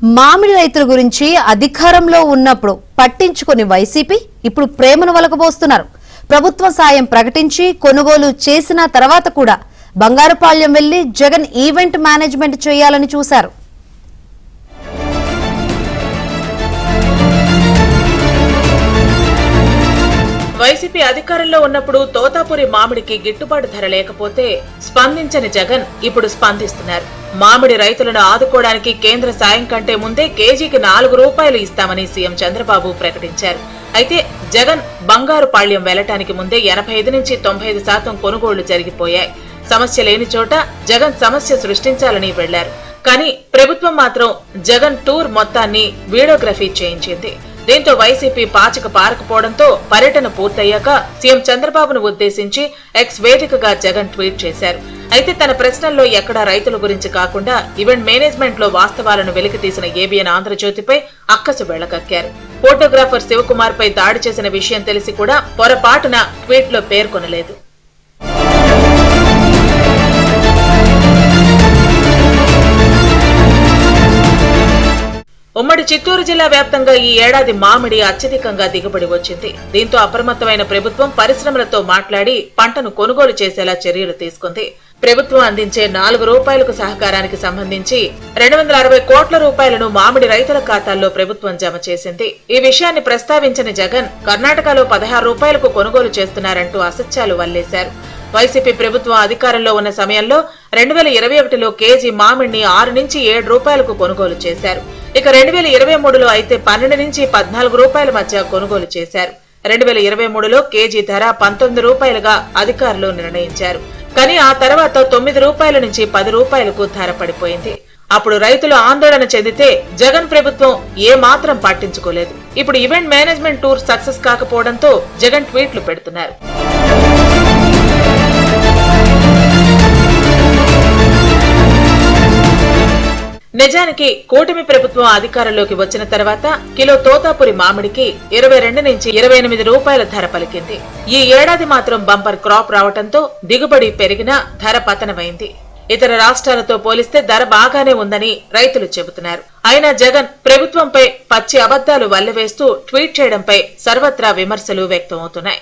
మామిడి రైతుల గురించి అధికారంలో ఉన్నప్పుడు పట్టించుకొని వైసీపీ ఇప్పుడు ప్రేమను వలకబోస్తున్నారు. ప్రభుత్వ సాయం ప్రకటించి కొనుగోలు చేసిన తర్వాత కూడా బంగారుపాళ్యం వెళ్లి జగన్ ఈవెంట్ మేనేజ్మెంట్ చేయాలని చూశారు. వైసీపీ అధికారంలో ఉన్నప్పుడు తోతాపురి మామిడికి గిట్టుబాటు ధర లేకపోతే స్పందించని జగన్ ఇప్పుడు స్పందిస్తున్నారు. మామిడి రైతులను ఆదుకోవడానికి కేంద్ర సాయం కంటే ముందే కేజీకి 4 రూపాయలు ఇస్తామని సీఎం చంద్రబాబు ప్రకటించారు. అయితే జగన్ బంగారుపాళ్యం వెళ్లటానికి ముందే 85 నుంచి 95% కొనుగోళ్లు జరిగిపోయాయి. సమస్య లేని చోట జగన్ సమస్య సృష్టించాలని వెళ్లారు. కానీ ప్రభుత్వం మాత్రం జగన్ టూర్ మొత్తాన్ని వీడియోగ్రఫీ చేయించింది. దీంతో వైసీపీ పాచిక పారకపోవడంతో పర్యటన పూర్తయ్యాక సీఎం చంద్రబాబును ఉద్దేశించి ఎక్స్ వేదికగా జగన్ ట్వీట్ చేశారు. అయితే తన ప్రశ్నల్లో ఎక్కడా రైతుల గురించి కాకుండా ఈవెంట్ మేనేజ్మెంట్ లో వాస్తవాలను వెలికితీసిన ఏబిఎన్ ఆంధ్రజ్యోతిపై అక్కసు వెళ్లకక్కారు. ఫోటోగ్రాఫర్ శివకుమార్ పై దాడి చేసిన విషయం తెలిసి కూడా పొరపాటున ట్వీట్ లో పేర్కొనలేదు. ఉమ్మడి చిత్తూరు జిల్లా వ్యాప్తంగా ఈ ఏడాది మామిడి అత్యధికంగా దిగుబడి వచ్చింది. దీంతో అప్రమత్తమైన ప్రభుత్వం పరిశ్రమలతో మాట్లాడి పంటను కొనుగోలు చేసేలా చర్యలు తీసుకుంది. ప్రభుత్వం అందించే 4 రూపాయలకు సహకారానికి సంబంధించి 260 కోట్ల రూపాయలను మామిడి రైతుల ఖాతాల్లో ప్రభుత్వం జమ చేసింది. ఈ విషయాన్ని ప్రస్తావించిన జగన్ కర్ణాటకలో 16 రూపాయలకు కొనుగోలు చేస్తున్నారంటూ అసత్యాలు వల్లేశారు. వైసీపీ ప్రభుత్వం అధికారంలో ఉన్న సమయంలో 2021లో కేజీ మామిడిని 6 నుంచి 7 రూపాయలకు కొనుగోలు చేశారు. ఇక 2023లో అయితే 12 నుంచి 14 రూపాయల మధ్య కొనుగోలు చేశారు. 2023లో కేజీ ధర 19 రూపాయలుగా అధికారులు నిర్ణయించారు. కానీ ఆ తర్వాత 9 రూపాయల నుంచి 10 రూపాయలకు ధర పడిపోయింది. అప్పుడు రైతులు ఆందోళన చెందితే జగన్ ప్రభుత్వం ఏ మాత్రం పట్టించుకోలేదు. ఇప్పుడు ఈవెంట్ మేనేజ్మెంట్ టూర్ సక్సెస్ కాకపోవడంతో జగన్ ట్వీట్లు పెడుతున్నారు. నిజానికి కూటమి ప్రభుత్వం అధికారంలోకి వచ్చిన తర్వాత కిలో తోతాపురి మామిడికి 22 నుంచి 28 రూపాయల ధర పలికింది. ఈ ఏడాది మాత్రం బంపర్ క్రాప్ రావడంతో దిగుబడి పెరిగినా ధర పతనమైంది. ఇతర రాష్ట్రాలతో పోలిస్తే ధర బాగానే ఉందని రైతులు చెబుతున్నారు. అయినా జగన్ ప్రభుత్వంపై పచ్చి అబద్దాలు వల్లవేస్తూ ట్వీట్ చేయడంపై సర్వత్రా విమర్శలు వ్యక్తమవుతున్నాయి.